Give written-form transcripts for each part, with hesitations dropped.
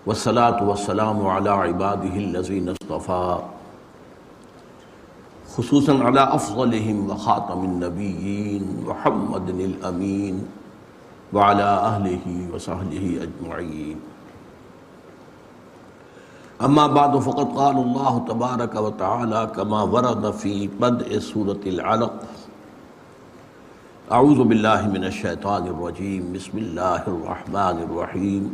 والصلاة والسلام على عباده الذين اصطفى خصوصا على أفضلهم وخاتم النبيين محمد الأمين وعلى أهله وصحبه أجمعين. أما بعد فقد قال الله تبارك وتعالى كما ورد في بدء سورة العلق: أعوذ بالله من الشيطان الرجيم بسم الله الرحمن الرحيم.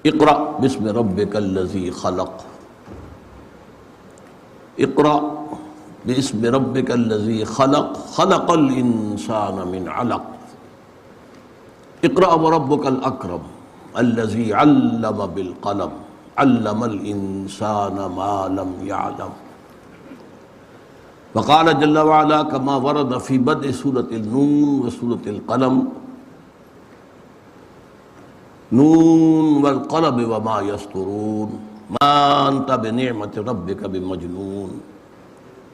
اقرأ باسم ربك الذي خلق. اقرأ باسم ربك الذي خلق خلق الإنسان من علق. اقرأ وربك الأكرم الذي علم بالقلم علم الإنسان ما لم يعلم. وقال جل وعلا كما ورد في بدء سورة النون وسورة القلم: نون والقلم وما يسطرون ما أنت بنعمة ربك بمجنون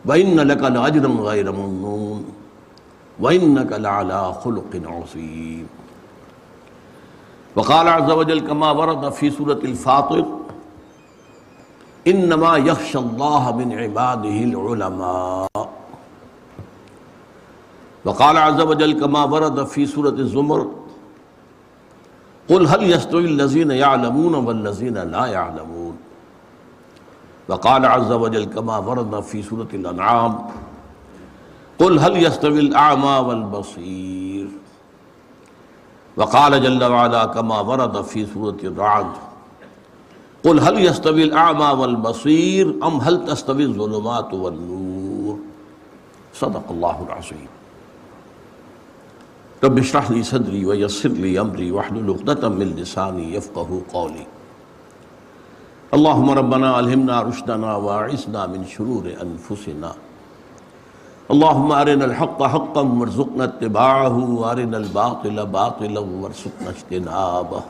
وإن لك لأجرا غير ممنون وإنك لعلى خلق عظيم. وقال عز وجل كما ورد في سورة الفاطر: انما يخشى الله من عباده العلماء. وقال عز وجل كما ورد في سورة الزمر: قل هل يستوي الذين يعلمون والذين لا يعلمون. وقال عز وجل كما ورد في سورة الانعام: قل هل يستوي الاعمى والبصير. وقال جل وعلا كما ورد في سورة الرعد: قل هل يستوي الأعمى والبصير أم هل تستوي الظلمات والنور. صدق الله العظيم. رب اشرح لي صدري ويسر لي أمري واحلل عقدة من لساني يفقهوا قولي. اللهم ربنا ألهمنا رشدنا واعصمنا من شرور أنفسنا. اللهم أرنا الحق حقا وارزقنا اتباعه وأرنا الباطل باطلا وارزقنا اجتنابه.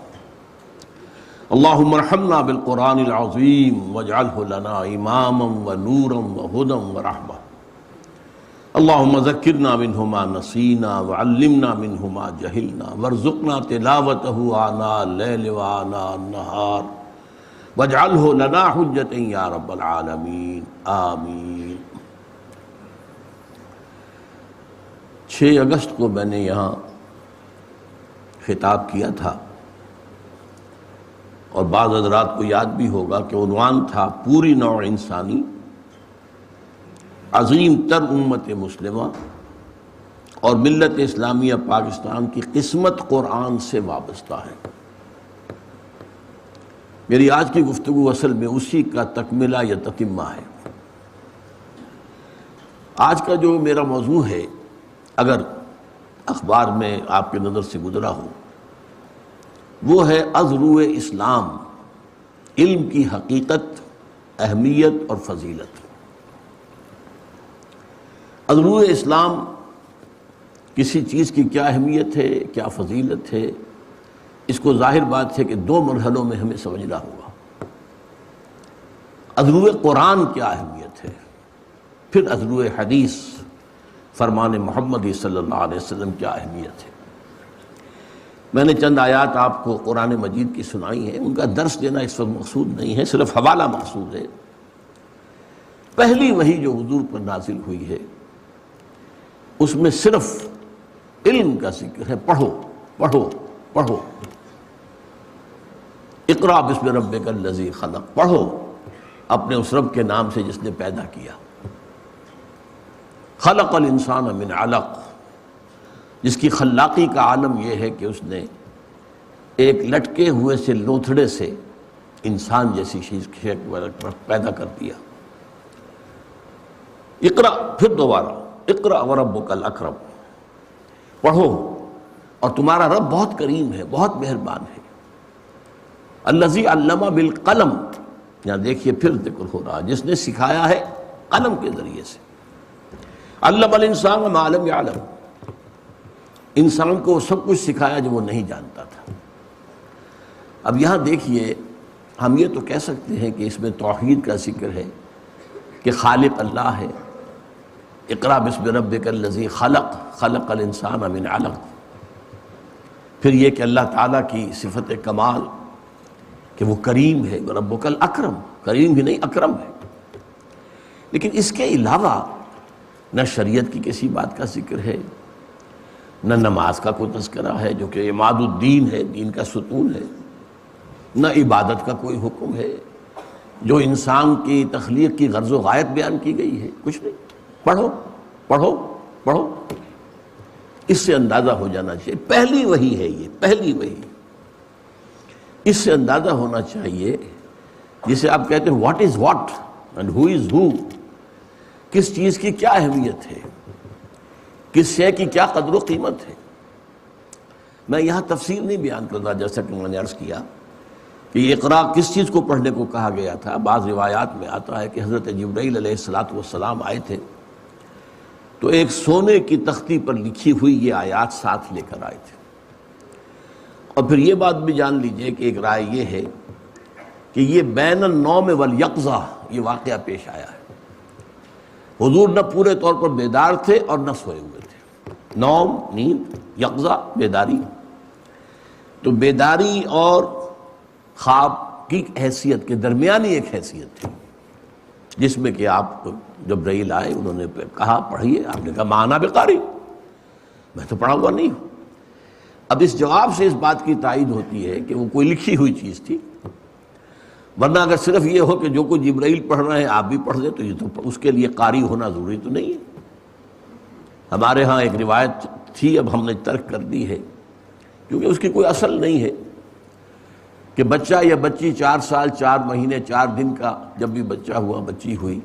اللهم ارحمنا بالقرآن العظيم واجعله لنا إماما ونورا وهدى ورحمة. اللهم ذكرنا منه ما نسينا وعلمنا منه ما جهلنا وارزقنا تلاوته آناء الليل وآناء النهار واجعله لنا حجة يا رب العالمین آمین. 6 اگست کو میں نے یہاں خطاب کیا تھا اور بعض حضرات کو یاد بھی ہوگا کہ عنوان تھا پوری نوع انسانی، عظیم تر امت مسلمہ اور ملت اسلامیہ پاکستان کی قسمت قرآن سے وابستہ ہے. میری آج کی گفتگو اصل میں اسی کا تکملہ یا تتمہ ہے. آج کا جو میرا موضوع ہے، اگر اخبار میں آپ کے نظر سے گزرا ہو، وہ ہے از روئے اسلام، علم کی حقیقت، اہمیت اور فضیلت. از روئے اسلام کسی چیز کی کیا اہمیت ہے، کیا فضیلت ہے، اس کو ظاہر بات ہے کہ 2 مرحلوں میں ہمیں سمجھنا ہوگا. از روئے قرآن کیا اہمیت ہے، پھر از روئے حدیث فرمان محمدی صلی اللہ علیہ وسلم کیا اہمیت ہے. میں نے چند آیات آپ کو قرآن مجید کی سنائی ہیں، ان کا درس دینا اس وقت مقصود نہیں ہے، صرف حوالہ مقصود ہے. پہلی وحی جو حضور پر نازل ہوئی ہے اس میں صرف علم کا ذکر ہے. پڑھو پڑھو پڑھو. اقرأ باسم ربک الذی خلق. پڑھو اپنے اس رب کے نام سے جس نے پیدا کیا. خلق الانسان من علق، جس کی خلاقی کا عالم یہ ہے کہ اس نے ایک لٹکے ہوئے سے لوتھڑے سے انسان جیسی چیز پیدا کر دیا. اقرأ، پھر دوبارہ اقرأ وربک الاکرم. پڑھو اور تمہارا رب بہت کریم ہے، بہت مہربان ہے. الذی علم بالقلم، یہاں دیکھیے پھر ذکر ہو رہا، جس نے سکھایا ہے قلم کے ذریعے سے. علم الانسان ما لم یعلم، انسان کو وہ سب کچھ سکھایا جو وہ نہیں جانتا تھا. اب یہاں دیکھیے، ہم یہ تو کہہ سکتے ہیں کہ اس میں توحید کا ذکر ہے کہ خالق اللہ ہے. اقرأ باسم ربک الذی خلق خلق الانسان من علق. پھر یہ کہ اللہ تعالیٰ کی صفت کمال کہ وہ کریم ہے، ربک الاکرم، کریم ہی نہیں اکرم ہے۔ لیکن اس کے علاوہ نہ شریعت کی کسی بات کا ذکر ہے، نہ نماز کا کوئی تذکرہ ہے جو کہ عماد الدین ہے، دین کا ستون ہے، نہ عبادت کا کوئی حکم ہے جو انسان کی تخلیق کی غرض و غایت بیان کی گئی ہے، کچھ نہیں۔ پڑھو پڑھو پڑھو، اس سے اندازہ ہو جانا چاہیے پہلی وحی ہے، یہ پہلی وحی، اس سے اندازہ ہونا چاہیے جسے آپ کہتے ہیں واٹ از واٹ اینڈ ہو از ہو، کس چیز کی کیا اہمیت ہے، کس شے کی کیا قدر و قیمت ہے۔ میں یہاں تفصیل نہیں بیان کر رہا، جیسا کہ میں نے عرض کیا کہ یہ اقرا کس چیز کو پڑھنے کو کہا گیا تھا۔ بعض روایات میں آتا ہے کہ حضرت جبرائیل علیہ السلام آئے تھے تو ایک سونے کی تختی پر لکھی ہوئی یہ آیات ساتھ لے کر آئے تھے۔ اور پھر یہ بات بھی جان لیجئے کہ ایک رائے یہ ہے کہ یہ بین النوم والیقظہ یہ واقعہ پیش آیا ہے، حضور نہ پورے طور پر بیدار تھے اور نہ سوئے ہوئے تھے، نوم نیند، یقظہ بیداری، تو بیداری اور خواب کی حیثیت کے درمیانی ایک حیثیت تھی جس میں کہ آپ جبرائیل آئے، انہوں نے کہا پڑھیے، آپ نے کہا ما انا بقاری، میں تو پڑھا ہوا نہیں ہوں۔ اب اس جواب سے اس بات کی تائید ہوتی ہے کہ وہ کوئی لکھی ہوئی چیز تھی، ورنہ اگر صرف یہ ہو کہ جو کوئی جبرائیل پڑھ رہے ہیں آپ بھی پڑھ دیں تو یہ تو اس کے لیے قاری ہونا ضروری تو نہیں ہے۔ ہمارے ہاں ایک روایت تھی، اب ہم نے ترک کر دی ہے کیونکہ اس کی کوئی اصل نہیں ہے، کہ بچہ یا بچی 4 سال 4 مہینے 4 دن کا جب بھی بچہ ہوا بچی ہوئی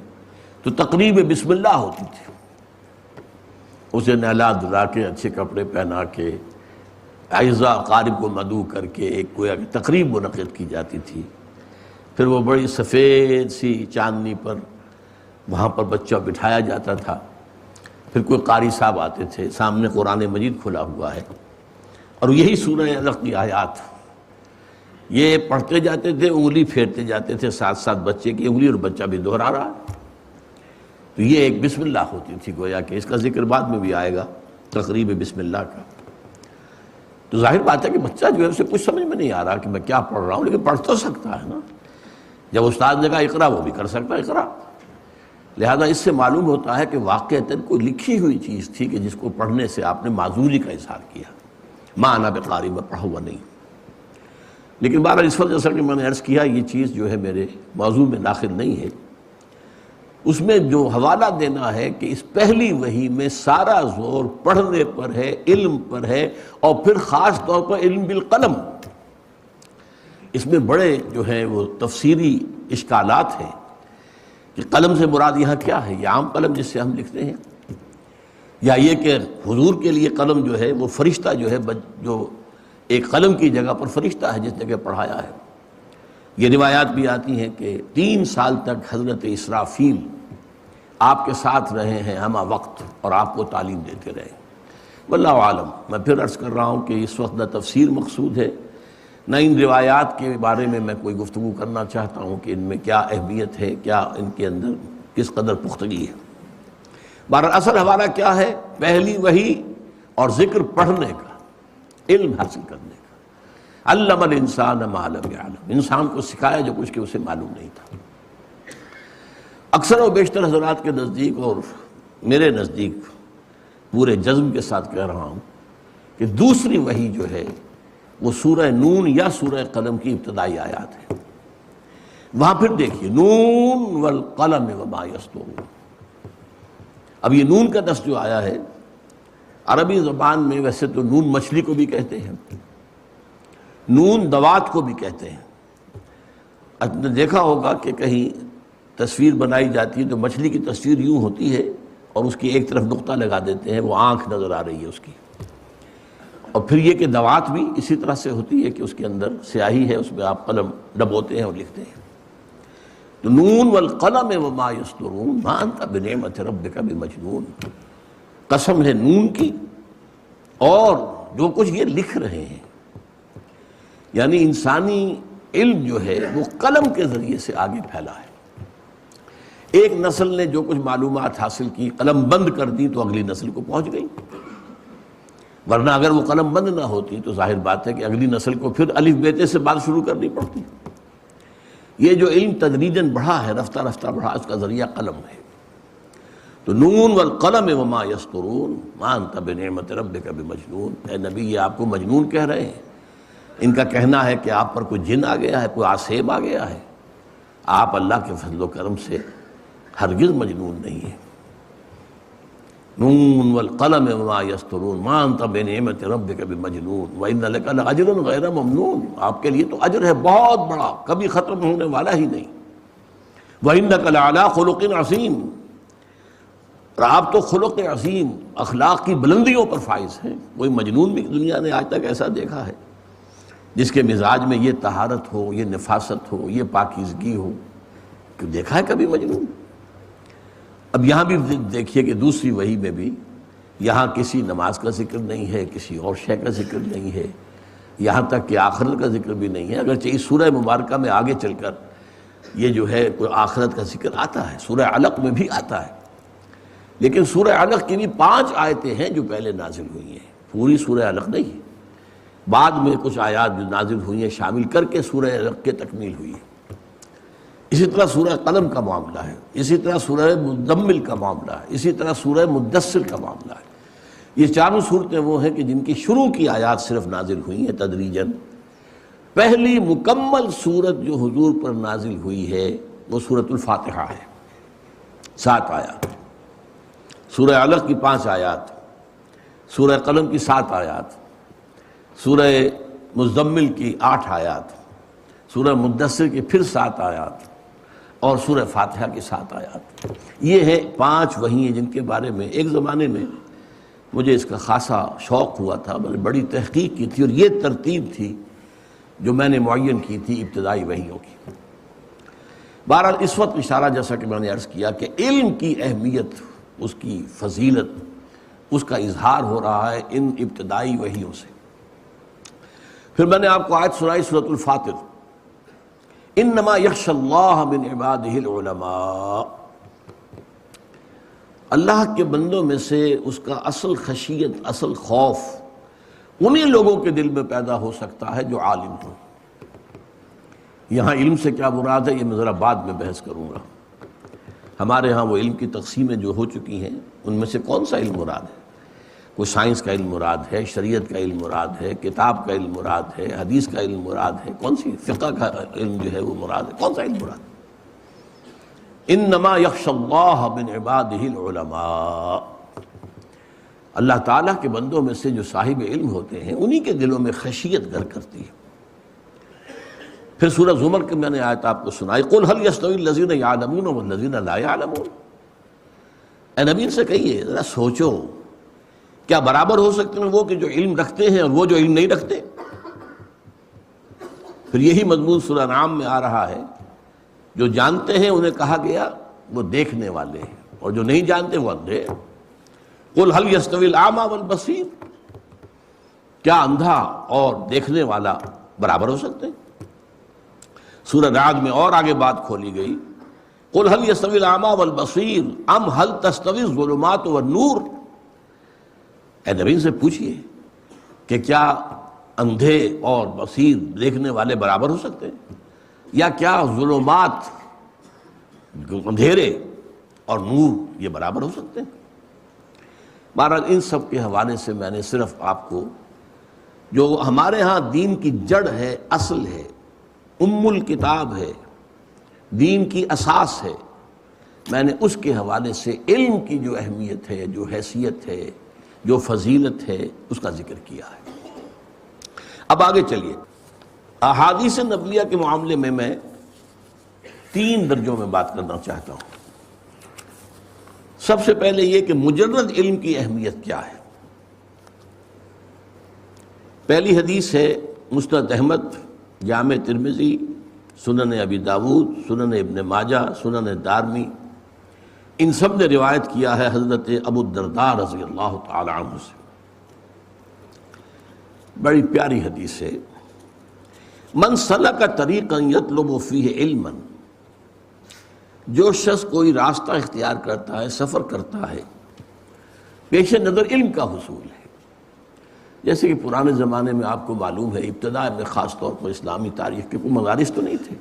تو تقریب بسم اللہ ہوتی تھی، اسے نہلا دھلا کے اچھے کپڑے پہنا کے اعزاء قارب کو مدعو کر کے ایک کوئی تقریب منعقد کی جاتی تھی۔ پھر وہ بڑی سفید سی چاندنی پر وہاں پر بچہ بٹھایا جاتا تھا، پھر کوئی قاری صاحب آتے تھے، سامنے قرآن مجید کھلا ہوا ہے اور یہی سورہ علق کی آیات یہ پڑھتے جاتے تھے، انگلی پھیرتے جاتے تھے ساتھ ساتھ بچے کی انگلی، اور بچہ بھی دہرا رہا ہے۔ تو یہ ایک بسم اللہ ہوتی تھی، گویا کہ اس کا ذکر بعد میں بھی آئے گا تقریب بسم اللہ کا۔ تو ظاہر بات ہے کہ بچہ جو ہے اسے کچھ سمجھ میں نہیں آ رہا کہ میں کیا پڑھ رہا ہوں، لیکن پڑھ تو سکتا ہے نا، جب استاد نے کہا اقرا وہ بھی کر سکتا ہے اقرا۔ لہذا اس سے معلوم ہوتا ہے کہ واقعتاً کوئی لکھی ہوئی چیز تھی کہ جس کو پڑھنے سے آپ نے معذوری کا اظہار کیا، ما انا بقاری، میں پڑھا ہوا نہیں۔ لیکن بہرحال اس وقت جیسا کہ میں نے عرض کیا یہ چیز جو ہے میرے موضوع میں داخل نہیں ہے، اس میں جو حوالہ دینا ہے کہ اس پہلی وحی میں سارا زور پڑھنے پر ہے، علم پر ہے، اور پھر خاص طور پر علم بالقلم۔ اس میں بڑے جو ہیں وہ تفسیری اشکالات ہیں کہ قلم سے مراد یہاں کیا ہے، یہ عام قلم جس سے ہم لکھتے ہیں، یا یہ کہ حضور کے لیے قلم جو ہے وہ فرشتہ جو ہے جو ایک قلم کی جگہ پر فرشتہ ہے جس نے کہ پڑھایا ہے۔ یہ روایات بھی آتی ہیں کہ 3 سال تک حضرت اسرافیل آپ کے ساتھ رہے ہیں ہمہ وقت اور آپ کو تعلیم دیتے رہے۔ واللہ عالم، میں پھر عرض کر رہا ہوں کہ اس وقت نہ تفسیر مقصود ہے، نہ ان روایات کے بارے میں کوئی گفتگو کرنا چاہتا ہوں کہ ان میں کیا اہمیت ہے، کیا ان کے اندر کس قدر پختگی ہے۔ بہرحال اصل حوالہ کیا ہے، پہلی وحی اور ذکر پڑھنے کا، علم حاصل کرنے کا۔ علم الانسان ما لم یعلم، انسان کو سکھایا جو کچھ کہ اسے معلوم نہیں تھا۔ اکثر و بیشتر حضرات کے نزدیک اور میرے نزدیک پورے جزم کے ساتھ کہہ رہا ہوں کہ دوسری وحی جو ہے وہ سورہ نون یا سورہ قلم کی ابتدائی آیات ہے۔ وہاں پھر دیکھیے نون والقلم وما یسطرون۔ اب یہ نون کا لفظ جو آیا ہے عربی زبان میں ویسے تو نون مچھلی کو بھی کہتے ہیں، نون دوات کو بھی کہتے ہیں۔ آپ نے دیکھا ہوگا کہ کہیں تصویر بنائی جاتی ہے تو مچھلی کی تصویر یوں ہوتی ہے اور اس کی ایک طرف نقطہ لگا دیتے ہیں، وہ آنکھ نظر آ رہی ہے اس کی۔ اور پھر یہ کہ دوات بھی اسی طرح سے ہوتی ہے کہ اس کے اندر سیاہی ہے، اس میں آپ قلم ڈبوتے ہیں اور لکھتے ہیں۔ تو نون والقلم وما یسطرون ما انت بنعمت ربک بمجنون، قسم ہے نون کی اور جو کچھ یہ لکھ رہے ہیں، یعنی انسانی علم جو ہے وہ قلم کے ذریعے سے آگے پھیلا ہے۔ ایک نسل نے جو کچھ معلومات حاصل کی قلم بند کر دی تو اگلی نسل کو پہنچ گئی، ورنہ اگر وہ قلم بند نہ ہوتی تو ظاہر بات ہے کہ اگلی نسل کو پھر الف بیتے سے بات شروع کرنی پڑتی۔ یہ جو علم تدریجاً بڑھا ہے، رفتہ رفتہ بڑھا، اس کا ذریعہ قلم ہے۔ تو نون والقلم وما یسطرون ما انت بنعمت ربک بمجنون، اے نبی یہ آپ کو مجنون کہہ رہے ہیں، ان کا کہنا ہے کہ آپ پر کوئی جن آ گیا ہے، کوئی عصیب آ گیا ہے، آپ اللہ کے فضل و کرم سے ہرگز مجنون نہیں ہیں۔ نون والقلم وما یسطرون ما انت بنعمت ربک بمجنون وان لک لاجرا غیر ممنون، آپ کے لیے تو اجر ہے بہت بڑا، کبھی ختم ہونے والا ہی نہیں۔ وانک لعلی خلق عظیم، اور آپ تو خلق عظیم، اخلاق کی بلندیوں پر فائز ہیں۔ کوئی مجنون بھی دنیا نے آج تک ایسا دیکھا ہے جس کے مزاج میں یہ طہارت ہو، یہ نفاست ہو، یہ پاکیزگی ہو؟ کہ دیکھا ہے کبھی مجنون؟ اب یہاں بھی دیکھیے کہ دوسری وحی میں بھی یہاں کسی نماز کا ذکر نہیں ہے، کسی اور شے کا ذکر نہیں ہے، یہاں تک کہ آخرت کا ذکر بھی نہیں ہے، اگرچہ اس سورہ مبارکہ میں آگے چل کر یہ جو ہے کوئی آخرت کا ذکر آتا ہے، سورہ علق میں بھی آتا ہے، لیکن سورہ علق کی بھی 5 آیتیں ہیں جو پہلے نازل ہوئی ہیں، پوری سورہ علق نہیں ہے، بعد میں کچھ آیات جو نازل ہوئی ہیں شامل کر کے سورہ علق کی تکمیل ہوئی ہے۔ اسی طرح سورہ قلم کا معاملہ ہے، اسی طرح سورہ مزمل کا معاملہ ہے، اسی طرح سورہ مدثر کا معاملہ ہے۔ یہ چاروں صورتیں وہ ہیں کہ جن کی شروع کی آیات صرف نازل ہوئی ہیں تدریجاً۔ پہلی مکمل سورت جو حضور پر نازل ہوئی ہے وہ سورۃ الفاتحہ ہے، 7 آیات، سورہ علق کی 5 آیات، سورہ قلم کی 7 آیات، سورہ مزمل کی 8 آیات، سورہ مدثر کی پھر 7 آیات، اور سورہ فاتحہ کی 7 آیات۔ یہ ہے 5 وحی ہیں جن کے بارے میں ایک زمانے میں مجھے اس کا خاصا شوق ہوا تھا، میں نے بڑی تحقیق کی تھی، اور یہ ترتیب تھی جو میں نے معین کی تھی ابتدائی وحیوں کی۔ بہرحال اس وقت اشارہ جیسا کہ میں نے عرض کیا کہ علم کی اہمیت، اس کی فضیلت، اس کا اظہار ہو رہا ہے ان ابتدائی وحیوں سے۔ پھر میں نے آپ کو آیت سنائی سورۃ الفاطر، انما یخشی اللہ من عبادہ العلماء، اللہ کے بندوں میں سے اس کا اصل خشیت، اصل خوف انہی لوگوں کے دل میں پیدا ہو سکتا ہے جو عالم ہوں۔ یہاں علم سے کیا مراد ہے یہ میں ذرا بعد میں بحث کروں گا۔ ہمارے ہاں وہ علم کی تقسیمیں جو ہو چکی ہیں ان میں سے کون سا علم مراد ہے؟ کوئی سائنس کا علم مراد ہے، شریعت کا علم مراد ہے، کتاب کا علم مراد ہے، حدیث کا علم مراد ہے، کون سی فقہ کا علم جو ہے وہ مراد ہے، کون سا علم مراد ہے؟ انما یخشی اللہ من عبادہ العلماء، اللہ تعالیٰ کے بندوں میں سے جو صاحب علم ہوتے ہیں انہی کے دلوں میں خشیت گھر کرتی ہے۔ پھر سورہ زمر کے میں نے آیت آپ کو سنائی، قل هل یستوی الذین یعلمون والذین لا یعلمون، اے نبی سے کہیے ذرا سوچو، کیا برابر ہو سکتے ہیں وہ کہ جو علم رکھتے ہیں اور وہ جو علم نہیں رکھتے؟ پھر یہی مضمون سورہ انعام میں آ رہا ہے، جو جانتے ہیں انہیں کہا گیا وہ دیکھنے والے ہیں، اور جو نہیں جانتے وہ اندھے ہیں۔ قل هل یستوی الاعمی والبصیر، کیا اندھا اور دیکھنے والا برابر ہو سکتے ہیں؟ سورہ رعد میں اور آگے بات کھولی گئی، قل هل یستوی الاعمی والبصیر ام هل تستوی الظلمات والنور، اے نبی سے پوچھئے کہ کیا اندھے اور بصیر دیکھنے والے برابر ہو سکتے ہیں، یا کیا ظلمات اندھیرے اور نور یہ برابر ہو سکتے ہیں؟ بہرحال ان سب کے حوالے سے میں نے صرف آپ کو جو ہمارے ہاں دین کی جڑ ہے، اصل ہے، ام الکتاب ہے، دین کی اساس ہے، میں نے اس کے حوالے سے علم کی جو اہمیت ہے، جو حیثیت ہے، جو فضیلت ہے، اس کا ذکر کیا ہے۔ اب آگے چلیے، احادیث نبویہ کے معاملے میں 3 درجوں میں بات کرنا چاہتا ہوں۔ سب سے پہلے یہ کہ مجرد علم کی اہمیت کیا ہے۔ پہلی حدیث ہے مسند احمد، جامع ترمذی، سنن ابی داود، سنن ابن ماجہ، سنن دارمی، ان سب نے روایت کیا ہے حضرت ابو الدرداء رضی اللہ تعالی عنہ سے۔ بڑی پیاری حدیث ہے، من سلک طریقا یطلب فیہ علما، جو شخص کوئی راستہ اختیار کرتا ہے، سفر کرتا ہے، پیش نظر علم کا حصول ہے۔ جیسے کہ پرانے زمانے میں آپ کو معلوم ہے، ابتداء میں خاص طور پر اسلامی تاریخ کے کوئی مدارس تو نہیں تھے،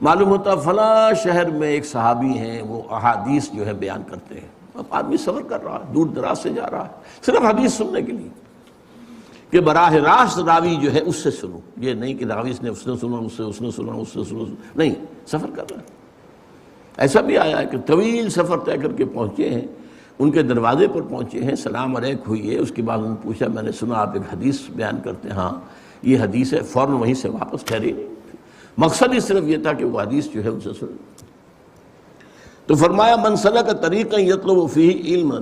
معلوم ہوتا فلاں شہر میں ایک صحابی ہیں، وہ احادیث جو ہے بیان کرتے ہیں. اب آدمی سفر کر رہا ہے، دور دراز سے جا رہا ہے صرف حدیث سننے کے لیے کہ براہ راست راوی جو ہے اس سے سنو. یہ نہیں کہ راوی نے اس نے سنا، اس سے اس نے سنا، اس سے سنا، نہیں، سفر کر رہا ہے. ایسا بھی آیا ہے کہ طویل سفر طے کر کے پہنچے ہیں، ان کے دروازے پر پہنچے ہیں، سلام علیک ہوئی ہے. اس کے بعد انہوں نے پوچھا میں نے سنا آپ ایک حدیث بیان کرتے ہیں. ہاں یہ حدیث ہے. فوراً وہیں سے واپس ٹھہری نہیں. مقصد ہی صرف یہ تھا کہ وہ حدیث جو ہے ان سے سن. تو فرمایا من سلک طریقا یطلب فیہ علما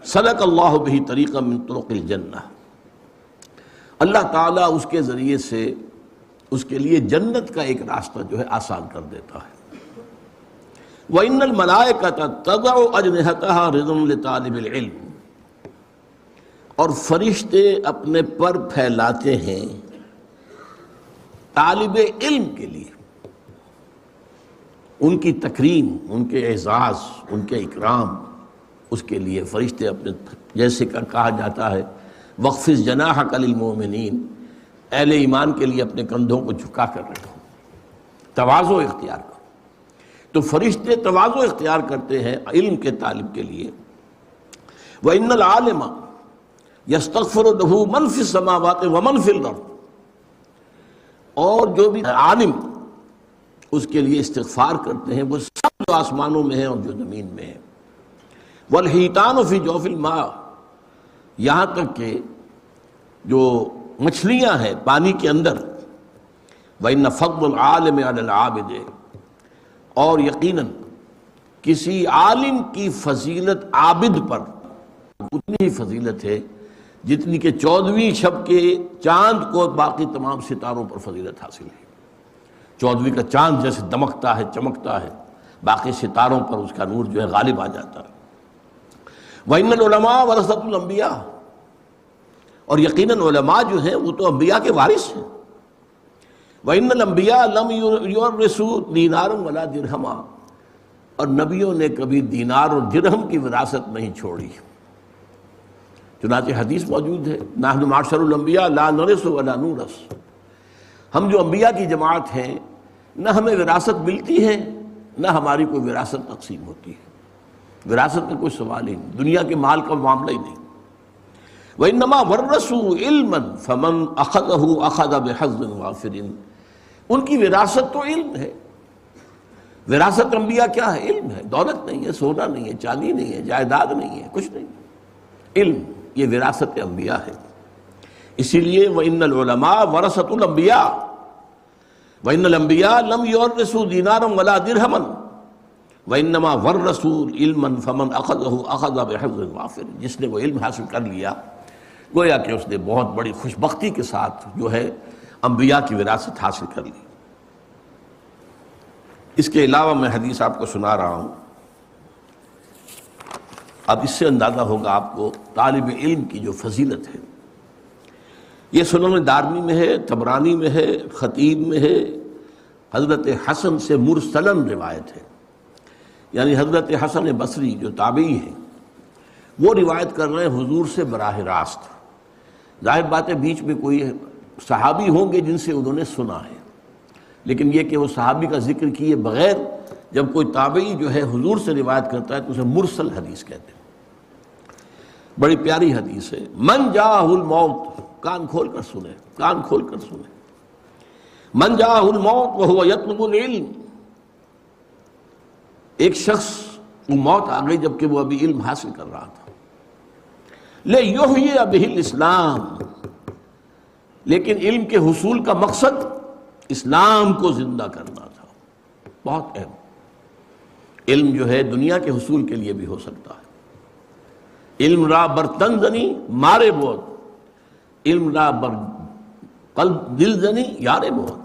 سلک اللہ بہ طریقا من طرق الجنہ. اللہ تعالیٰ اس کے ذریعے سے اس کے لیے جنت کا ایک راستہ جو ہے آسان کر دیتا ہے. وَإِنَّ الْمَلَائِكَةَ تَضَعُ أَجْنِحَتَهَا رِضًا لِطَالِبِ الْعِلْمِ. اور فرشتے اپنے پر پھیلاتے ہیں طالب علم کے لیے، ان کی تکریم، ان کے اعزاز، ان کے اکرام، اس کے لیے فرشتے اپنے، جیسے کہ کہا جاتا ہے وَخْفِضْ جَنَاحَكَ لِلْمُؤْمِنِينَ، اہل ایمان کے لیے اپنے کندھوں کو جھکا کر رکھو، تواضع اختیار کرو. تو فرشتے تواضع اختیار کرتے ہیں علم کے طالب کے لیے. وَإِنَّ الْعَالِمَ يَسْتَغْفِرُ لَهُ مَنْ فِي السَّمَاوَاتِ وَمَنْ فِي الْأَرْضِ. اور جو بھی عالم اس کے لیے استغفار کرتے ہیں وہ سب جو آسمانوں میں ہیں اور جو زمین میں ہیں. وَالْحِيتَانُ فِي جَوْفِ الْمَاءِ، یہاں تک کہ جو مچھلیاں ہیں پانی کے اندر. وَإِنَّ فَضْلَ الْعَالِمِ عَلَى الْعَابِدِ، اور یقیناً کسی عالم کی فضیلت عابد پر اتنی ہی فضیلت ہے جتنی کہ 14ویں شب کے چاند کو باقی تمام ستاروں پر فضیلت حاصل ہے. 14ویں کا چاند جیسے دمکتا ہے، چمکتا ہے، باقی ستاروں پر اس کا نور جو ہے غالب آ جاتا ہے. وَإِنَّ الْعُلَمَاءَ وَرَثَةُ الْأَنْبِيَاءِ، اور یقیناً علماء جو ہیں وہ تو انبیاء کے وارث ہیں. وَإِنَّ الْأَنْبِيَاءَ لَمْ يُوَرِّثُوا دِينَارًا وَلَا دِرْهَمًا، اور نبیوں نے کبھی دینار اور درہم کی وراثت نہیں چھوڑی. چنانچہ حدیث موجود ہے نحن معشر الانبیاء لا نرث ولا نورث، ہم جو انبیاء کی جماعت ہیں نہ ہمیں وراثت ملتی ہے نہ ہماری کوئی وراثت تقسیم ہوتی ہے. وراثت کا کوئی سوال ہی نہیں، دنیا کے مال کا معاملہ ہی نہیں. وَإِنَّمَا وَرَّثُوا عِلْمًا فَمَنْ أَخَذَهُ أَخَذَ بِحَظٍ وَافِرٍ. ان کی وراثت تو علم ہے. وراثت انبیاء کیا ہے؟ علم ہے. دولت نہیں ہے، سونا نہیں ہے، چاندی نہیں ہے، جائیداد نہیں ہے، کچھ نہیں. علم، یہ وراثت انبیاء ہے. اسی لیے وَإِنَّ الْعُلَمَاءَ وَرَثَةُ الْأَنْبِيَاءِ وَإِنَّ الْأَنْبِيَاءَ لَمْ يُوَرِّثُوا دِينَارًا وَلَا دِرْهَمًا وَإِنَّمَا وَرَّثُوا عِلْمًا فَمَنْ أَخَذَهُ أَخَذَ بِحَظٍ وَافِرٍ. جس نے وہ علم حاصل کر لیا گویا کہ اس نے بہت بڑی خوشبختی کے ساتھ جو ہے انبیاء کی وراثت حاصل کر لی. اس کے علاوہ میں حدیث آپ کو سنا رہا ہوں. اب اس سے اندازہ ہوگا آپ کو طالب علم کی جو فضیلت ہے. یہ سنن دارمی میں ہے، طبرانی میں ہے، خطیب میں ہے. حضرت حسن سے مرسلن روایت ہے، یعنی حضرت حسن بصری جو تابعی ہیں وہ روایت کر رہے ہیں حضور سے براہ راست. ظاہر بات ہے بیچ میں کوئی صحابی ہوں گے جن سے انہوں نے سنا ہے، لیکن یہ کہ وہ صحابی کا ذکر کیے بغیر جب کوئی تابعی جو ہے حضور سے روایت کرتا ہے تو اسے مرسل حدیث کہتے ہیں. بڑی پیاری حدیث ہے. من جاءہ الموت، کان کھول کر سنیں، کان کھول کر سنیں. من جاءہ الموت وہو یطلب العلم، ایک شخص کو موت آ گئی جبکہ وہ ابھی علم حاصل کر رہا تھا. لِیُحْیِیَ بِهِ الْإِسْلَامَ، لیکن علم کے حصول کا مقصد اسلام کو زندہ کرنا تھا. بہت اہم. علم جو ہے دنیا کے حصول کے لیے بھی ہو سکتا ہے. علم را بر تن زنی مارے بہت، علم را بر قلب دل زنی یارے بہت.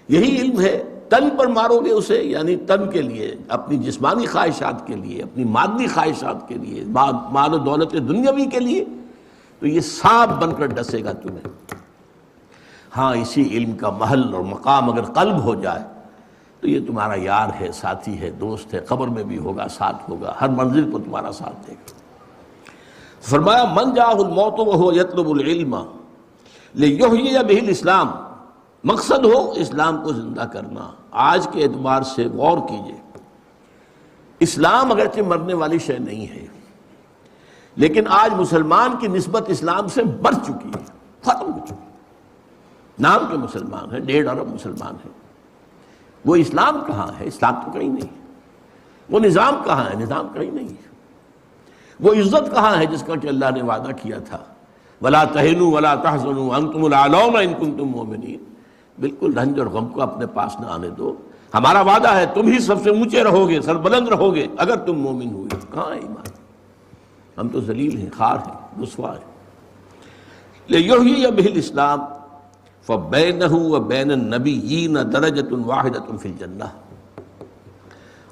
یہی علم ہے. تن پر مارو گے اسے، یعنی تن کے لیے، اپنی جسمانی خواہشات کے لیے، اپنی مادی خواہشات کے لیے، مال و دولت دنیاوی کے لیے، تو یہ سانپ بن کر ڈسے گا تمہیں. ہاں اسی علم کا محل اور مقام اگر قلب ہو جائے تو یہ تمہارا یار ہے، ساتھی ہے، دوست ہے. قبر میں بھی ہوگا، ساتھ ہوگا، ہر منزل پر تمہارا ساتھ دے گا. فرمایا من جاءہ الموت وہو یطلب العلم لیحیی بہ الاسلام، مقصد ہو اسلام کو زندہ کرنا۔ آج کے اعتبار سے غور کیجئے، اسلام اگرچہ مرنے والی شے نہیں ہے، لیکن آج مسلمان کی نسبت اسلام سے بڑھ چکی ہے، ختم ہو چکی ہے۔ نام کے مسلمان ہیں، 1.5 ارب مسلمان ہیں، وہ اسلام کہاں ہے؟ اسلام تو کہیں نہیں۔ وہ نظام کہاں ہے؟ نظام کہیں نہیں ہے۔ وہ عزت کہاں ہے جس کا کہ اللہ نے وعدہ کیا تھا وَلَا تَهِنُوا وَلَا تَحْزَنُوا وَأَنْتُمُ الْأَعْلَوْنَ إِن كُنتُم مُؤْمِنِينَ۔ بالکل رنج اور غم کو اپنے پاس نہ آنے دو، ہمارا وعدہ ہے تم ہی سب سے اونچے رہو گے، سربلند رہو گے اگر تم مومن ہوئے۔ کہاں ہے ایمان؟ ہم تو ذلیل ہیں، خار ہیں، رسوا ہیں۔ لِيُحْيِيَ بِهِ الْإِسْلَامَ فَبَيْنَهُ وَبَيْنَ النَّبِيِّينَ دَرَجَةٌ وَاحِدَةٌ فِي الْجَنَّةِ۔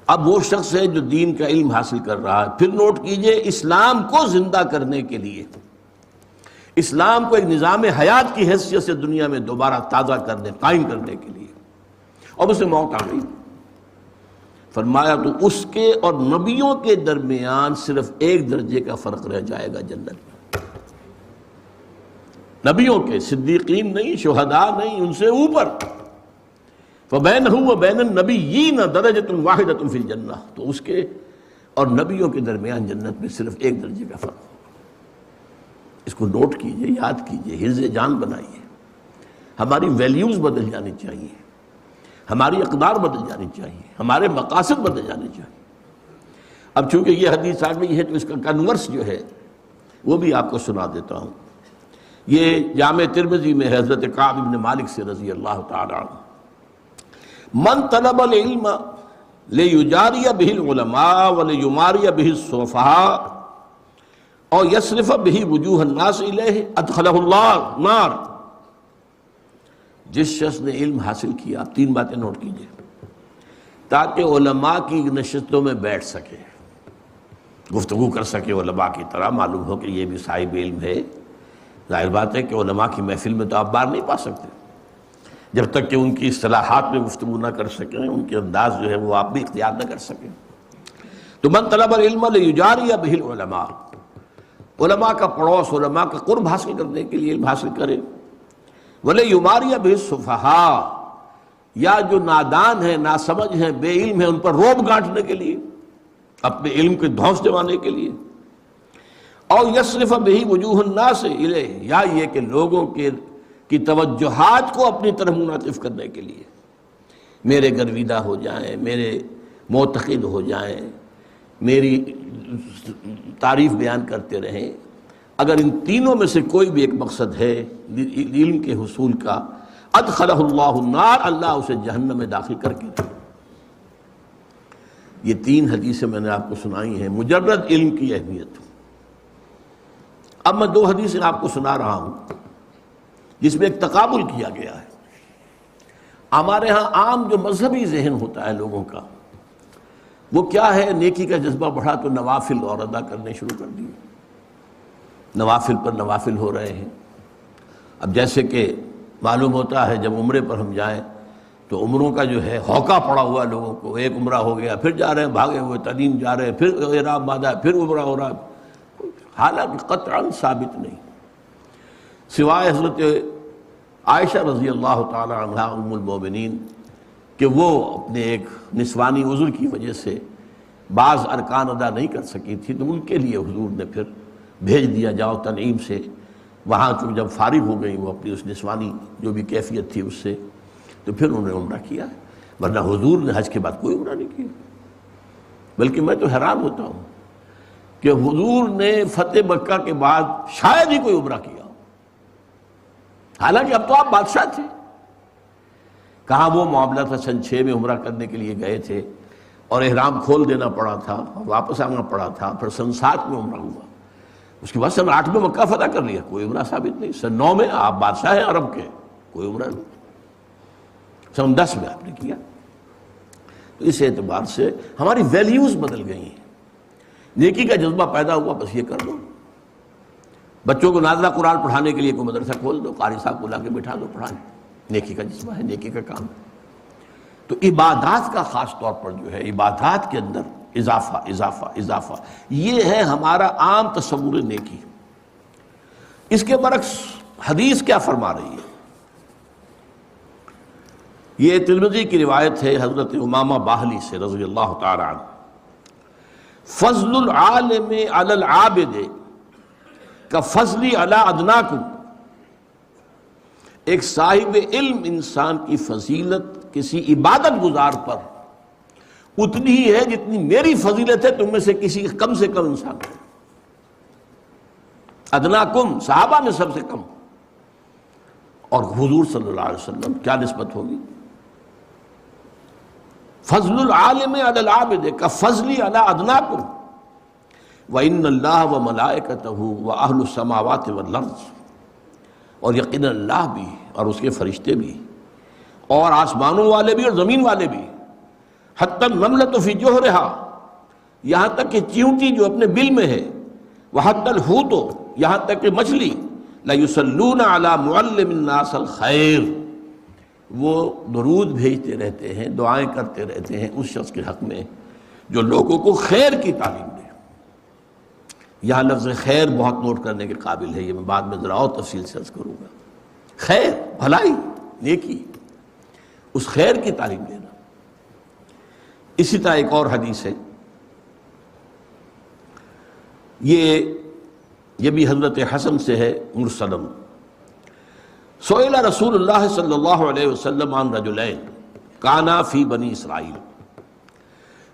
اب وہ شخص ہے جو دین کا علم حاصل کر رہا ہے، پھر نوٹ کیجئے اسلام کو زندہ کرنے کے لیے، اسلام کو ایک نظام حیات کی حیثیت سے دنیا میں دوبارہ تازہ کرنے، قائم کرنے کے لیے، اور اسے موت آ گئی۔ فرمایا تو اس کے اور نبیوں کے درمیان صرف 1 درجے کا فرق رہ جائے گا جنت میں۔ نبیوں کے، صدیقین نہیں، شہداء نہیں، ان سے اوپر۔ فَبَيْنَهُ وَبَيْنَ النَّبِيِّينَ دَرَجَةٌ وَاحِدَةٌ فِي الْجَنَّةِ، تو اس کے اور نبیوں کے درمیان جنت میں صرف 1 درجے کا فرق ہوگا۔ اس کو نوٹ کیجئے، یاد کیجئے، حفظ جان بنائیے۔ ہماری ویلیوز بدل جانی چاہیے، ہماری اقدار بدل جانی چاہیے، ہمارے مقاصد بدل جانے چاہیے۔ اب چونکہ یہ حدیث آ گئی ہے تو اس کا کنورس جو ہے وہ بھی آپ کو سنا دیتا ہوں۔ یہ جامع ترمذی میں حضرت کعب بن مالک سے رضی اللہ تعالی عنہ، من طلب العلم لیجاری بہ العلماء ولیماری بہ السفہاء اور یصرف بہ وجوہ الناس الیہ ادخلہ اللہ نار۔ جس شخص نے علم حاصل کیا، 3 باتیں نوٹ کیجئے، تاکہ علماء کی نشستوں میں بیٹھ سکے، گفتگو کر سکے علماء کی طرح، معلوم ہو کہ یہ بھی صاحب علم ہے۔ ظاہر بات ہے کہ علماء کی محفل میں تو آپ بار نہیں پا سکتے جب تک کہ ان کی اصطلاحات میں گفتگو نہ کر سکیں، ان کے انداز جو ہے وہ آپ بھی اختیار نہ کر سکیں۔ تو من طلب العلم لیجاری بہ العلماء، علماء کا پڑوس، علماء کا قرب حاصل کرنے کے لیے علم حاصل کرے۔ ولیماری بہ السفہاء، یا جو نادان ہیں، ناسمجھ ہیں، بے علم ہیں، ان پر روب گانٹنے کے لیے، اپنے علم کے دھونس جمانے کے لیے۔ اور یصرف بہ وجوہ الناس الیہ، یا یہ کہ لوگوں کی توجہات کو اپنی طرف منعطف کرنے کے لیے، میرے گرویدہ ہو جائیں، میرے معتقد ہو جائیں، میری تعریف بیان کرتے رہیں۔ اگر ان تینوں میں سے کوئی بھی ایک مقصد ہے علم کے حصول کا، ادخلہ اللہ النار، اللہ اسے جہنم میں داخل کر کے دے۔ یہ 3 حدیثیں میں نے آپ کو سنائی ہیں، مجرد علم کی اہمیت۔ اب میں 2 حدیثیں آپ کو سنا رہا ہوں جس میں ایک تقابل کیا گیا ہے۔ ہمارے ہاں عام جو مذہبی ذہن ہوتا ہے لوگوں کا، وہ کیا ہے، نیکی کا جذبہ بڑھا تو نوافل اور ادا کرنے شروع کر دیے، نوافل پر نوافل ہو رہے ہیں۔ اب جیسے کہ معلوم ہوتا ہے جب عمرے پر ہم جائیں تو عمروں کا جو ہے ہوکا پڑا ہوا لوگوں کو، ایک عمرہ ہو گیا، پھر جا رہے ہیں بھاگے ہوئے، تنعیم جا رہے ہیں، پھر احرام باندھا، پھر عمرہ ہو رہا ہے، حالانکہ قطعاً ثابت نہیں، سوائے حضرت عائشہ رضی اللہ تعالی عنہا ام المومنین کہ وہ اپنے ایک نسوانی عذر کی وجہ سے بعض ارکان ادا نہیں کر سکی تھی، تو ان کے لیے حضور نے پھر بھیج دیا، جاؤ تنعیم سے۔ وہاں چونکہ جب فارغ ہو گئی وہ اپنی اس نسوانی جو بھی کیفیت تھی اس سے، تو پھر انہوں نے عمرہ کیا، ورنہ حضور نے حج کے بعد کوئی عمرہ نہیں کیا۔ بلکہ میں تو حیران ہوتا ہوں کہ حضور نے فتح مکہ کے بعد شاید ہی کوئی عمرہ کیا، حالانکہ اب تو آپ بادشاہ تھے۔ کہاں وہ معاملہ تھا سن 6 میں عمرہ کرنے کے لیے گئے تھے اور احرام کھول دینا پڑا تھا اور واپس آنا پڑا تھا، پھر سن 7 میں عمرہ ہوا، اس کے بعد سن 8 میں مکہ فتح کر لیا، کوئی عمرہ ثابت نہیں۔ سن 9 میں آپ بادشاہ ہیں عرب کے، کوئی عمرہ نہیں۔ سن 10 میں آپ نے کیا۔ تو اس اعتبار سے ہماری ویلیوز بدل گئی ہیں، نیکی کا جذبہ پیدا ہوا، بس یہ کر دو۔ بچوں کو نازلہ قرآن پڑھانے کے لیے کوئی مدرسہ کھول دو، قاری صاحب کو لا کے بٹھا دو پڑھانے، نیکی کا جذبہ ہے، نیکی کا کام ہے۔ تو عبادات کا خاص طور پر جو ہے، عبادات کے اندر اضافہ اضافہ اضافہ، یہ ہے ہمارا عام تصور نیکی۔ اس کے برعکس حدیث کیا فرما رہی ہے؟ یہ ترمذی کی روایت ہے حضرت امامہ باہلی سے رضی اللہ تعالی عنہ، فضل العالم علی العابد کفضلی علی ادناکم، ایک صاحب علم انسان کی فضیلت کسی عبادت گزار پر اتنی ہی ہے جتنی میری فضیلت ہے تم میں سے کسی کم انسان پر۔ ادناکم صحابہ میں سب سے کم، اور حضور صلی اللہ علیہ وسلم کیا نسبت ہوگی؟ فضل العالم علی العابد کفضلی علی ادناکم وَإِنَّ اللَّهَ وَمَلَائِكَتَهُ وَأَهْلُ السَّمَاوَاتِ وَالْأَرْضِ، اور یقیناً اللہ بھی اور اس کے فرشتے بھی اور آسمانوں والے بھی اور زمین والے بھی، حتی النملۃ فی جوہرہا، یہاں تک کہ چیونٹی جو اپنے بل میں ہے، وحتی الحوت، یہاں تک کہ مچھلی، لَيُصَلُّونَ عَلَى مُعَلِّمِ النَّاسِ الْخَيْرِ، وہ درود بھیجتے رہتے ہیں، دعائیں کرتے رہتے ہیں اس شخص کے حق میں جو لوگوں کو خیر کی تعلیم دے۔ یہاں لفظ خیر بہت نوٹ کرنے کے قابل ہے، یہ میں بعد میں ذرا اور تفصیل سے عرض کروں گا۔ خیر، بھلائی، نیکی، اس خیر کی تعلیم دینا۔ اسی طرح ایک اور حدیث ہے، یہ بھی حضرت حسن سے ہے مرسلم، سئل رسول اللہ صلی اللہ علیہ وسلم عن رجلین کانا فی بنی اسرائیل،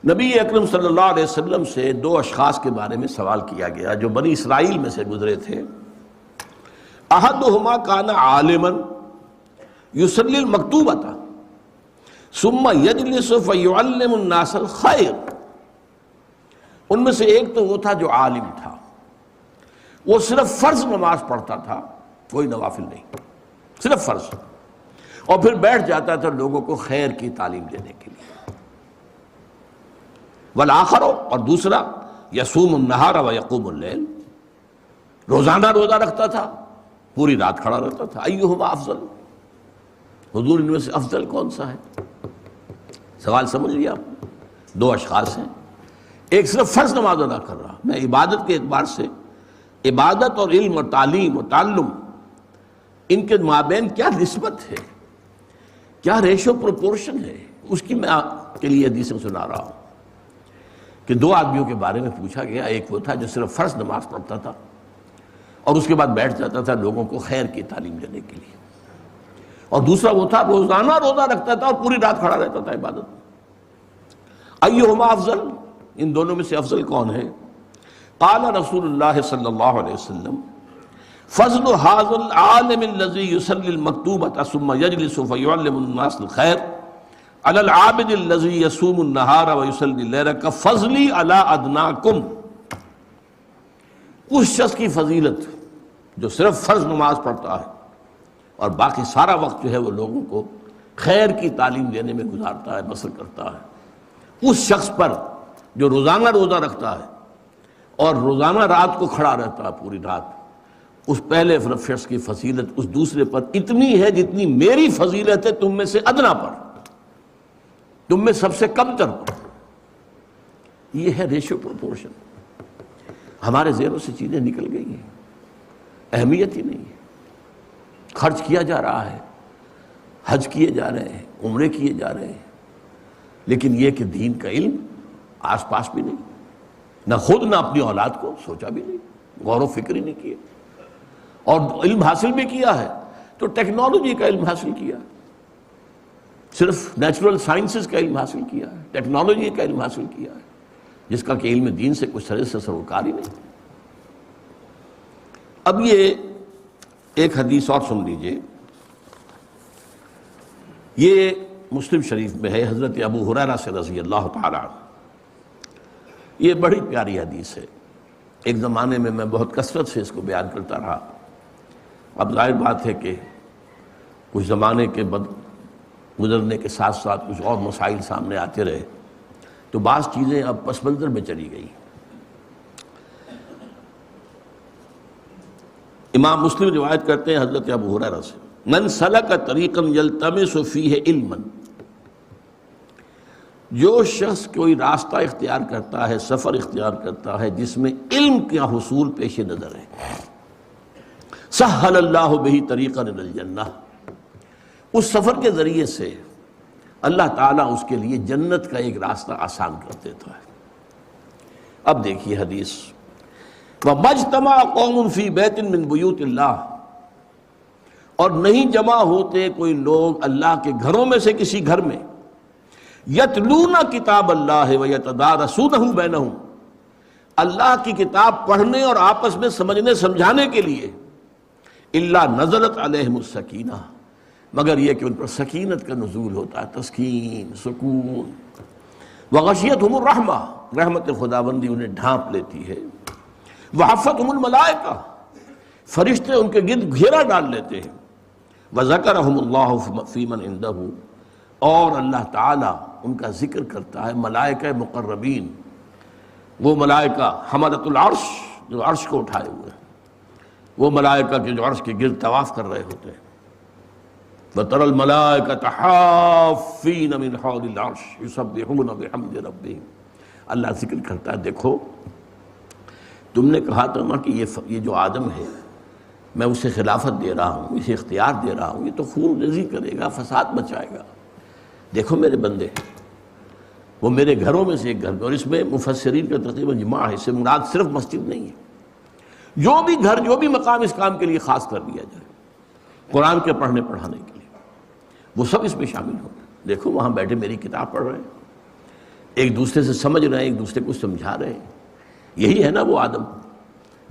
نبی اکرم صلی اللہ علیہ وسلم سے دو اشخاص کے بارے میں سوال کیا گیا جو بنی اسرائیل میں سے گزرے تھے۔ احدہما کان عالما یصلی المکتوبۃ ثم یجلس فیعلم الناس الخیر، ان میں سے ایک تو وہ تھا جو عالم تھا، وہ صرف فرض نماز پڑھتا تھا، کوئی نوافل نہیں، صرف فرض، اور پھر بیٹھ جاتا تھا لوگوں کو خیر کی تعلیم دینے کے لیے۔ والآخر، اور دوسرا، یصوم النہار ویقوم اللیل، روزانہ روزہ رکھتا تھا، پوری رات کھڑا رہتا تھا۔ ایہما افضل، حضور ان میں سے افضل کون سا ہے؟ سوال سمجھ لیا آپ؟ دو اشخاص ہیں، ایک صرف فرض نماز ادا کر رہا، میں عبادت کے اعتبار سے، عبادت اور علم اور تعلیم اور تعلم، ان کے مابین کیا نسبت ہے، کیا ریشو پروپورشن ہے، اس کی میں آپ کے لیے حدیثیں سنا رہا ہوں کہ دو آدمیوں کے بارے میں پوچھا گیا، ایک وہ تھا جو صرف فرض نماز پڑھتا تھا اور اس کے بعد بیٹھ جاتا تھا لوگوں کو خیر کی تعلیم دینے کے لیے، اور دوسرا وہ تھا روزانہ روزہ رکھتا تھا اور پوری رات کھڑا رہتا تھا عبادت میں۔ ایہما افضل، ان دونوں میں سے افضل کون ہے؟ قال رسول اللہ صلی اللہ علیہ وسلم فضل هذا العالم الذي يصلي المكتوبة ثم يجلس فيعلم الناس الخير على العابد الذي يصوم النهار ويصلي الليل كفضلي على ادناكم، اس شخص کی فضیلت جو صرف فرض نماز پڑھتا ہے اور باقی سارا وقت جو ہے وہ لوگوں کو خیر کی تعلیم دینے میں گزارتا ہے، بسر کرتا ہے، اس شخص پر جو روزانہ روزہ رکھتا ہے اور روزانہ رات کو کھڑا رہتا ہے پوری رات، اس پہلے شخص کی فضیلت اس دوسرے پر اتنی ہے جتنی میری فضیلت ہے تم میں سے ادنا پر، تم میں سب سے کم تر پر۔ یہ ہے ریشو پروپورشن۔ ہمارے ذہنوں سے چیزیں نکل گئی ہیں، اہمیت ہی نہیں ہے، خرچ کیا جا رہا ہے، حج کیے جا رہے ہیں، عمرے کیے جا رہے ہیں، لیکن یہ کہ دین کا علم آس پاس بھی نہیں، نہ خود نہ اپنی اولاد کو سوچا بھی نہیں، غور و فکر ہی نہیں کیے، اور علم حاصل بھی کیا ہے تو ٹیکنالوجی کا علم حاصل کیا، صرف نیچرل سائنسز کا علم حاصل کیا ہے، ٹیکنالوجی کا علم حاصل کیا ہے، جس کا کہ علم دین سے کچھ طرح سے سروکار ہی نہیں۔ اب یہ ایک حدیث اور سن لیجئے، یہ مسلم شریف میں ہے حضرت ابو ہریرہ سے رضی اللہ تعالیٰ عنہ۔ یہ بڑی پیاری حدیث ہے، ایک زمانے میں میں بہت کثرت سے اس کو بیان کرتا رہا، اب ظاہر بات ہے کہ کچھ زمانے کے گزرنے کے ساتھ ساتھ کچھ اور مسائل سامنے آتے رہے تو بعض چیزیں اب پس منظر میں چلی گئی۔ امام مسلم روایت کرتے ہیں حضرت ابو ہریرہ سے، من سلک طریقا یلتمس فیہ علما، جو شخص کوئی راستہ اختیار کرتا ہے، سفر اختیار کرتا ہے جس میں علم کا حصول پیش نظر ہے، سہل اللہ بہ طریقا الی الجنہ، اس سفر کے ذریعے سے اللہ تعالیٰ اس کے لیے جنت کا ایک راستہ آسان کر دیتا ہے۔ اب دیکھیے حدیث، وَمَجْتَمَعَ قَوْمٌ فِي بَيْتٍ مِّن بُيُوتِ اللَّهِ، اور نہیں جمع ہوتے کوئی لوگ اللہ کے گھروں میں سے کسی گھر میں، یتلون کتاب اللہ ویتدارسونہ بینہم، اللہ کی کتاب پڑھنے اور آپس میں سمجھنے سمجھانے کے لیے، الا نزلت علیہم السکینہ، مگر یہ کہ ان پر سکینت کا نزول ہوتا ہے، تسکین، سکون، وغشیتہم الرحمہ، رحمت خداوندی انہیں ڈھانپ لیتی ہے، وحفتہم الملائکہ، فرشتے ان کے گرد گھیرا ڈال لیتے ہیں، وذکرہم اللہ فی من عندہ، اور اللہ تعالیٰ ان کا ذکر کرتا ہے ملائکہ مقربین، وہ ملائکہ حملۃ العرش جو عرش کو اٹھائے ہوئے ہیں، وہ ملائکہ کے جو عرش کے گرد طواف کر رہے ہوتے ہیں، وَتَرَى الْمَلَائِكَةَ حَافِّينَ مِنْ حَوْلِ الْعَرْشِ يُسَبِّحُونَ بِحَمْدِ رَبِّهِمْ، اللہ ذکر کرتا ہے، دیکھو تم نے کہا تھا نا کہ یہ جو آدم ہے میں اسے خلافت دے رہا ہوں، اسے اختیار دے رہا ہوں، یہ تو خون ریزی کرے گا، فساد مچائے گا، دیکھو میرے بندے وہ میرے گھروں میں سے ایک گھر میں، اور اس میں مفسرین کا تقریباً جماع ہے، اس سے مراد صرف مسجد نہیں ہے، جو بھی گھر، جو بھی مقام اس کام کے لیے خاص کر دیا جائے، قرآن کے پڑھنے پڑھانے کے لیے، وہ سب اس میں شامل ہوں گے۔ دیکھو وہاں بیٹھے میری کتاب پڑھ رہے ہیں، ایک دوسرے سے سمجھ رہے ہیں، ایک دوسرے کو سمجھا رہے ہیں، یہی ہے نا وہ آدم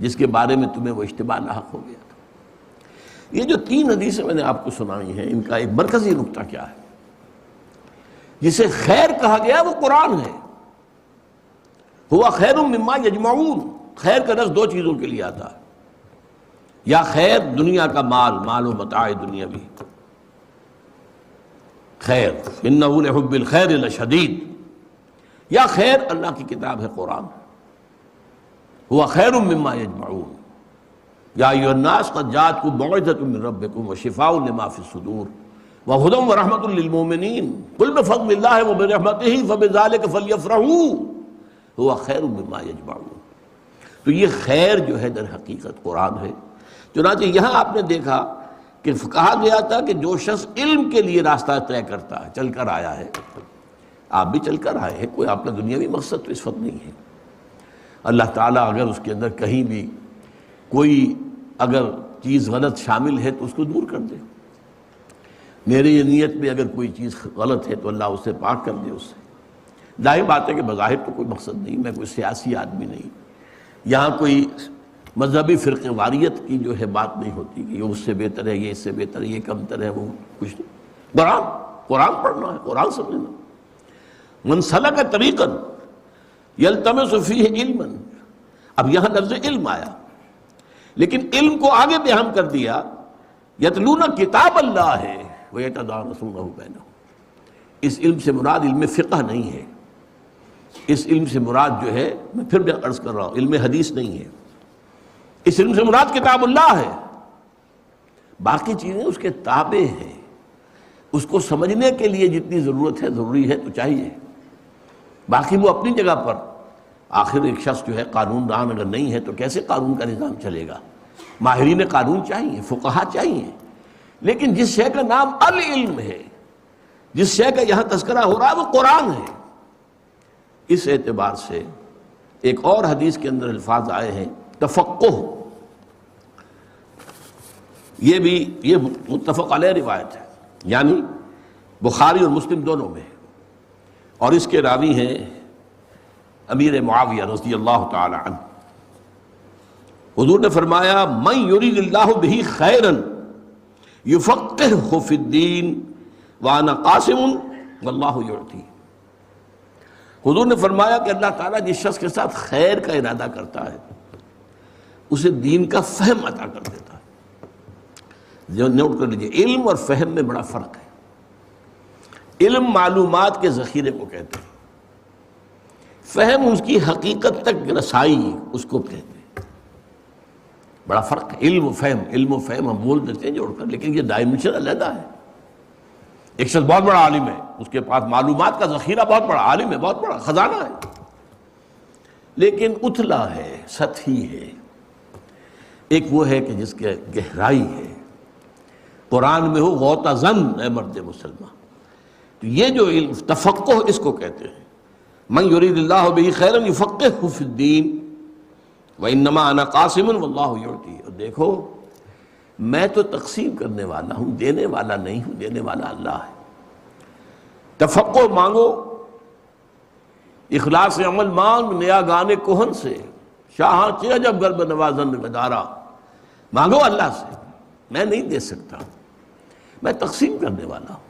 جس کے بارے میں تمہیں وہ اشتباہ لاحق ہو گیا تھا۔ یہ جو 3 حدیثیں میں نے آپ کو سنائی ہیں، ان کا ایک مرکزی نقطہ کیا ہے؟ جسے خیر کہا گیا وہ قرآن ہے، ہوا خیر مما یجمعون، خیر کا لفظ 2 چیزوں کے لیے آتا ہے، یا خیر دنیا کا مال، مال و متاع دنیاوی، خیر انہ لحب الخیر لشدید، یا خیر اللہ کی کتاب ہے قرآن، ہوا خیر مما یجمعون، یا ایھا الناس قد جاءتکم موعظۃ من ربکم وشفاء لما فی الصدور وہدی ورحمۃ للمؤمنین قل بفضل اللہ وبرحمتہ فبذلک فلیفرحوا ہوا خیر مما یجمعون۔ تو یہ خیر جو ہے در حقیقت قرآن ہے۔ چنانچہ یہاں آپ نے دیکھا کہ کہا گیا تھا کہ جو شخص علم کے لیے راستہ طے کرتا ہے، چل کر آیا ہے، آپ بھی چل کر آئے ہیں، کوئی آپ کا دنیاوی مقصد تو اس وقت نہیں ہے، اللہ تعالیٰ اگر اس کے اندر کہیں بھی کوئی اگر چیز غلط شامل ہے تو اس کو دور کر دے، میری نیت میں اگر کوئی چیز غلط ہے تو اللہ اسے پاک کر دے اس سے۔ ظاہر بات ہے کہ بظاہر تو کوئی مقصد نہیں، میں کوئی سیاسی آدمی نہیں، یہاں کوئی مذہبی فرقہ واریت کی جو ہے بات نہیں ہوتی کہ یہ اس سے بہتر ہے، یہ اس سے بہتر ہے، یہ کمتر ہے، وہ کچھ نہیں، قرآن پڑھنا ہے، قرآن سمجھنا۔ من سلک طریقا یلتمس فیہ علما، اب یہاں لفظ علم آیا، لیکن علم کو آگے بیان کر دیا، یتلون کتاب اللہ ہے ویتدارسونہ بینہم، اس علم سے مراد علم فقہ نہیں ہے، اس علم سے مراد جو ہے، میں پھر بھی عرض کر رہا ہوں، علم حدیث نہیں ہے، اس علم سے مراد کتاب اللہ ہے، باقی چیزیں اس کے تابع ہیں، اس کو سمجھنے کے لیے جتنی ضرورت ہے، ضروری ہے تو چاہیے، باقی وہ اپنی جگہ پر۔ آخر ایک شخص جو ہے قانون دان اگر نہیں ہے تو کیسے قانون کا نظام چلے گا؟ ماہرین قانون چاہیے، فقہا چاہیے، لیکن جس شے کا نام العلم ہے، جس شے کا یہاں تذکرہ ہو رہا ہے وہ قرآن ہے۔ اس اعتبار سے ایک اور حدیث کے اندر الفاظ آئے ہیں تفقہ، یہ متفق علیہ روایت ہے، یعنی بخاری اور مسلم دونوں میں، اور اس کے راوی ہیں امیر معاویہ رضی اللہ تعالی عنہ۔ حضور نے فرمایا من یرید اللہ بہ خیرا یفقہہ فی الدین وانا قاسم واللہ یعطی۔ حضور نے فرمایا کہ اللہ تعالیٰ جس شخص کے ساتھ خیر کا ارادہ کرتا ہے اسے دین کا فہم عطا کر دیتا ہے۔ جو نوٹ کر لیجیے، علم اور فہم میں بڑا فرق ہے۔ علم معلومات کے ذخیرے کو کہتے ہیں، فہم اس کی حقیقت تک رسائی اس کو کہتے ہیں، بڑا فرق ہے۔ علم و فہم ہم بول دیتے ہیں جوڑ کر، لیکن یہ ڈائمنشن علیحدہ ہے۔ ایک شخص بہت بڑا عالم ہے، اس کے پاس معلومات کا ذخیرہ بہت بڑا، عالم ہے، بہت بڑا خزانہ ہے، لیکن اتلا ہے، سطحی ہے۔ ایک وہ ہے کہ جس کے گہرائی ہے، قرآن میں ہو غوطہ زن اے مرد مسلمان، یہ جو علم تفقہ اس کو کہتے ہیں، من یرید اللہ بہ خیرا یفقہہ فی الدین وانما انا قاسم واللہ یعطی۔ اور دیکھو میں تو تقسیم کرنے والا ہوں، دینے والا نہیں ہوں، دینے والا اللہ ہے۔ تفقہ مانگو، اخلاص عمل مانگ، نیا گانے کوہن سے، شاہاں چہ جب گرب نوازن بدارا، مانگو اللہ سے۔ میں نہیں دے سکتا، میں تقسیم کرنے والا ہوں۔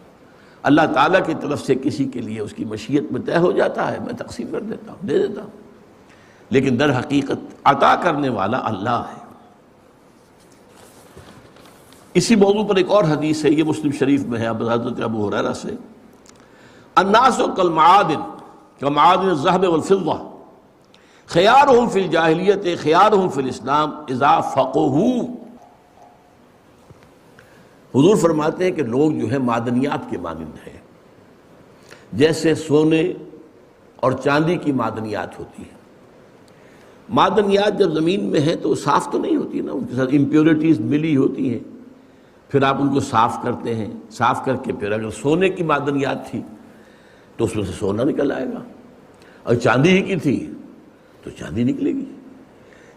اللہ تعالیٰ کی طرف سے کسی کے لیے اس کی مشیت میں طے ہو جاتا ہے، میں تقسیم کر دیتا ہوں، دے دیتا ہوں، لیکن در حقیقت عطا کرنے والا اللہ ہے۔ اسی موضوع پر ایک اور حدیث ہے، یہ مسلم شریف میں ہے حضرت ابو ہریرہ سے، الناس کالمعادن کمعادن الذهب والفضة خیارہم فی الجاہلیت خیارہم فی الاسلام اذا فقہوا۔ حضور فرماتے ہیں کہ لوگ جو ہے معدنیات کے مانند ہیں، جیسے سونے اور چاندی کی معدنیات ہوتی ہیں۔ معدنیات جب زمین میں ہیں تو صاف تو نہیں ہوتی نا، ان کے ساتھ امپیورٹیز ملی ہوتی ہیں، پھر آپ ان کو صاف کرتے ہیں، صاف کر کے پھر اگر سونے کی معدنیات تھی تو اس میں سے سونا نکل آئے گا، اور چاندی ہی کی تھی تو چاندی نکلے گی۔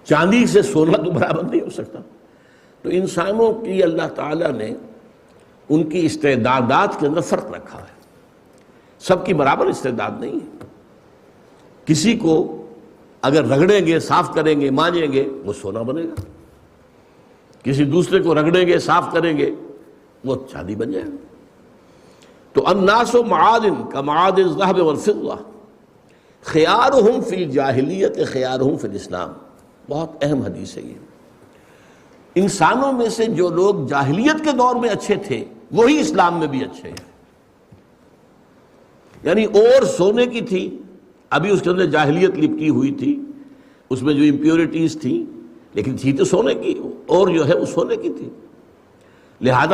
چاندی سے سونا تو برابر نہیں ہو سکتا۔ تو انسانوں کی اللہ تعالیٰ نے ان کی استعدادات کے اندر فرق رکھا ہے، سب کی برابر استعداد نہیں ہے۔ کسی کو اگر رگڑیں گے، صاف کریں گے، مانجیں گے، وہ سونا بنے گا، کسی دوسرے کو رگڑیں گے، صاف کریں گے، وہ چاندی بن جائے گا۔ تو الناس معادن کمعادن الذهب والفضة خیارہم فی الجاہلیت خیارہم فی الاسلام۔ بہت اہم حدیث ہے یہ۔ انسانوں میں سے جو لوگ جاہلیت کے دور میں اچھے تھے وہی اسلام میں بھی اچھے ہیں۔ یعنی اور سونے کی تھی، ابھی اس کے اندر جاہلیت لپٹی ہوئی تھی، اس میں جو امپیورٹیز تھیں، لیکن تھی تو سونے کی، اور جو ہے وہ سونے کی تھی۔ لہذا